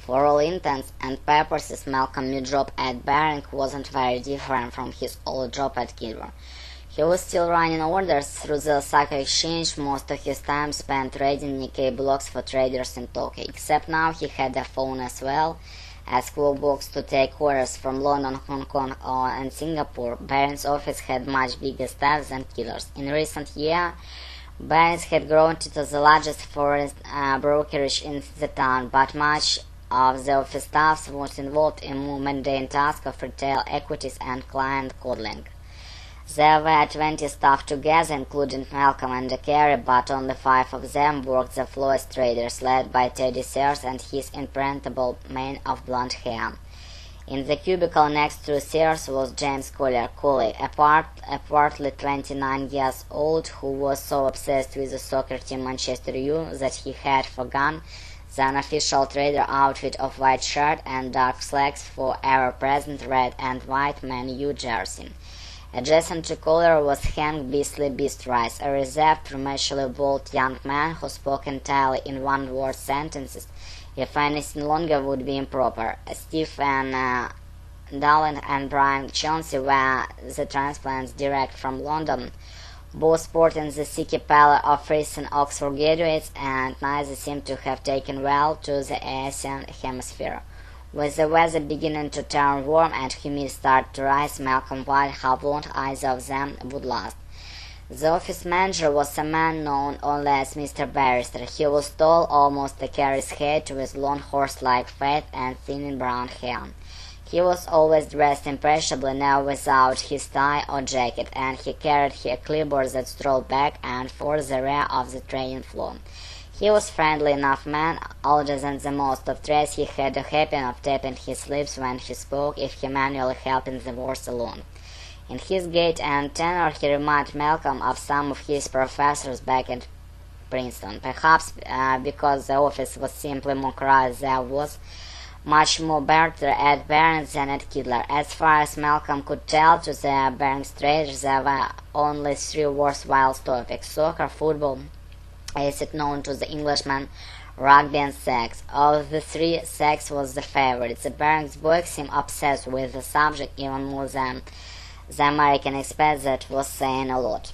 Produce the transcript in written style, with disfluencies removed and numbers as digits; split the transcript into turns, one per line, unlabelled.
For all intents and purposes, Malcolm's new job at Baring wasn't very different from his old job at Kniga. He was still running orders through the Osaka exchange, most of his time spent reading Nikkei blogs for traders in Tokyo, except now he had a phone as well as club books to take orders from London, Hong Kong, and Singapore. Baring's office had much bigger staff than Kniga's. In recent years, Baring's had grown to the largest foreign brokerage in the town, but much of the office staff was involved in more mundane tasks of retail equities and client coddling. There were 20 staff together, including Malcolm and Carey, but only 5 of them worked the floor as traders, led by Teddy Sears and his imprintable mane of blonde hair. In the cubicle next to Sears was James Cooley, a portly 29 years old who was so obsessed with the soccer team Manchester U that he had forgone the unofficial trader outfit of white shirt and dark slacks for ever-present red and white Man U jersey. Adjacent to Cooley was Hank Beasley Rice, a reserved, prematurely bald young man who spoke entirely in one-word sentences, if anything longer would be improper. Stephen Dallin and Brian Chauncey were the transplants direct from London, both sporting the sickly pallor of recent Oxford graduates, and neither seemed to have taken well to the Asian hemisphere. With the weather beginning to turn warm and humidity started to rise, Malcolm wondered how long either of them would last. The office manager was a man known only as Mr. Barrister. He was tall, almost a Carey's height, with long horse-like face and thinning brown hair. He was always dressed impressionably, never without his tie or jacket, and he carried a clipboard that strolled back and forth the rear of the training floor. He was a friendly enough man, older than the most of trades. He had a habit of tapping his lips when he spoke, if he manually helping the words along. In his gait and tenor he reminded Malcolm of some of his professors back at Princeton. Perhaps because the office was simply more crowded, there was much more barter at Baring's than at Kniga. As far as Malcolm could tell, to the Baring's traders there were only 3 worthwhile topics: soccer, football, as it known to the Englishmen, rugby and sex. Of the 3, sex was the favorite. The Baring's boys seemed obsessed with the subject even more than the American expats. That was saying a lot.